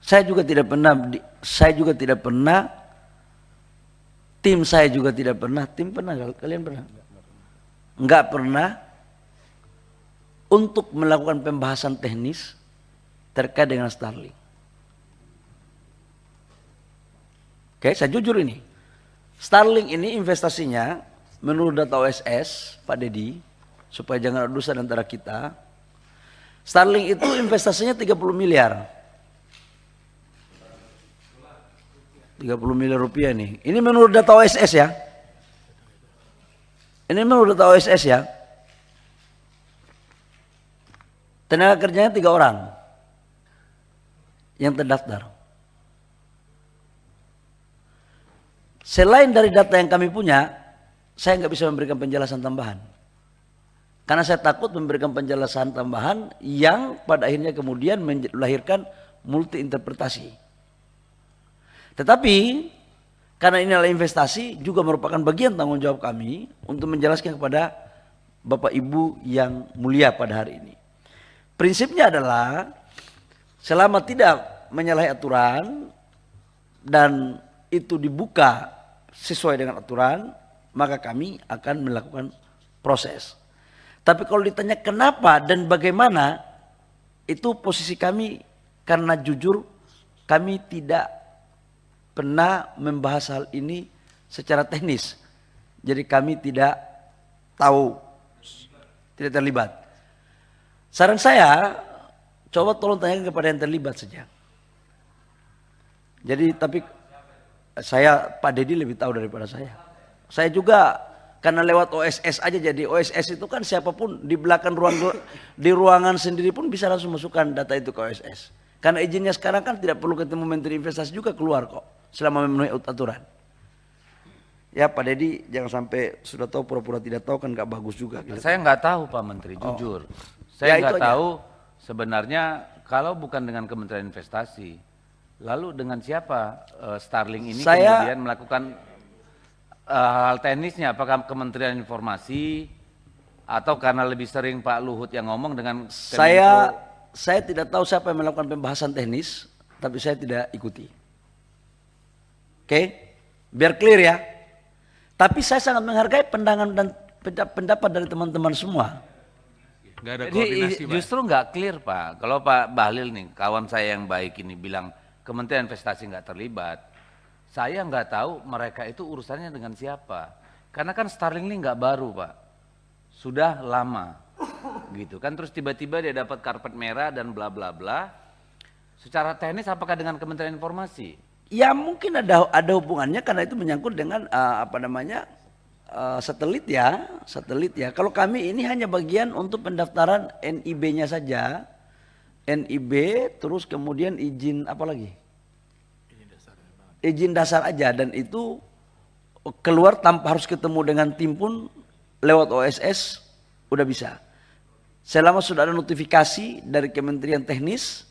Saya juga tidak pernah, tim saya juga tidak pernah, tim pernah, kalian pernah? Enggak pernah untuk melakukan pembahasan teknis terkait dengan Starlink. Oke, saya jujur ini. Starlink ini investasinya menurut data OSS, Pak Dedi, supaya jangan ada dusta antara kita. Starlink itu investasinya 30 miliar. 30 miliar rupiah nih. Ini menurut data OSS ya. Ini menurut data OSS ya. Tenaga kerjanya 3 orang yang terdaftar. Selain dari data yang kami punya, saya nggak bisa memberikan penjelasan tambahan. Karena saya takut memberikan penjelasan tambahan yang pada akhirnya kemudian melahirkan multi interpretasi. Tetapi karena ini adalah investasi juga merupakan bagian tanggung jawab kami untuk menjelaskan kepada Bapak Ibu yang mulia pada hari ini. Prinsipnya adalah selama tidak menyalahi aturan dan itu dibuka sesuai dengan aturan, maka kami akan melakukan proses. Tapi kalau ditanya kenapa dan bagaimana, itu posisi kami karena jujur kami tidak pernah membahas hal ini secara teknis. Jadi kami tidak tahu, tidak terlibat. Saran saya, coba tolong tanyakan kepada yang terlibat saja. Jadi tapi Pak Dedi lebih tahu daripada saya. Saya juga karena lewat OSS aja, jadi OSS itu kan siapapun di belakang di ruangan sendiri pun bisa langsung masukkan data itu ke OSS. Karena izinnya sekarang kan tidak perlu ketemu Menteri Investasi juga keluar kok selama memenuhi aturan. Ya Pak Dedi jangan sampai sudah tahu pura-pura tidak tahu kan nggak bagus juga. Gitu. Saya nggak tahu Pak Menteri, jujur. Saya nggak tahu sebenarnya kalau bukan dengan Kementerian Investasi, lalu dengan siapa Starlink ini kemudian melakukan hal teknisnya? Apakah Kementerian Informasi atau karena lebih sering Pak Luhut yang ngomong dengan Kemenko? Saya tidak tahu siapa yang melakukan pembahasan teknis, tapi saya tidak ikuti. Oke, biar clear ya. Tapi saya sangat menghargai pandangan dan pendapat dari teman-teman semua. Gak ada koordinasi, Pak. Justru nggak clear Pak. Kalau Pak Bahlil nih, kawan saya yang baik ini bilang Kementerian Investasi nggak terlibat. Saya nggak tahu mereka itu urusannya dengan siapa. Karena kan Starlink ini nggak baru Pak. Sudah lama. Gitu kan, terus tiba-tiba dia dapat karpet merah dan bla bla bla. Secara teknis apakah dengan Kementerian Informasi? Ya mungkin ada hubungannya karena itu menyangkut dengan satelit ya. Kalau kami ini hanya bagian untuk pendaftaran NIB-nya saja. NIB terus kemudian izin apa lagi? Izin dasar aja, dan itu keluar tanpa harus ketemu dengan tim pun lewat OSS udah bisa. Selama sudah ada notifikasi dari Kementerian Teknis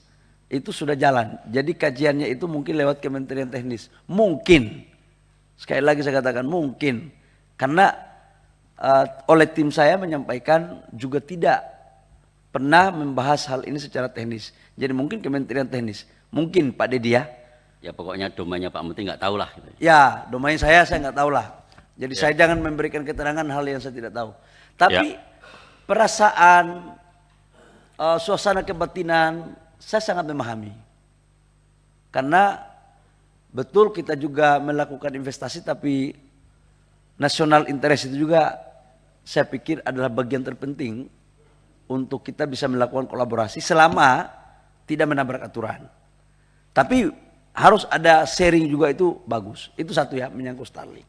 itu sudah jalan. Jadi kajiannya itu mungkin lewat Kementerian Teknis. Mungkin. Sekali lagi saya katakan mungkin. Karena oleh tim saya menyampaikan juga tidak pernah membahas hal ini secara teknis. Jadi mungkin Kementerian Teknis. Mungkin Pak Dedi ya. Ya pokoknya domainnya Pak Menteri nggak tahu lah. Gitu. Ya domain saya nggak tahu lah. Jadi saya jangan memberikan keterangan hal yang saya tidak tahu. Tapi perasaan, suasana kebatinan saya sangat memahami. Karena betul kita juga melakukan investasi, tapi national interest itu juga saya pikir adalah bagian terpenting untuk kita bisa melakukan kolaborasi selama tidak menabrak aturan. Tapi harus ada sharing juga, itu bagus. Itu satu ya, menyangkut Starlink.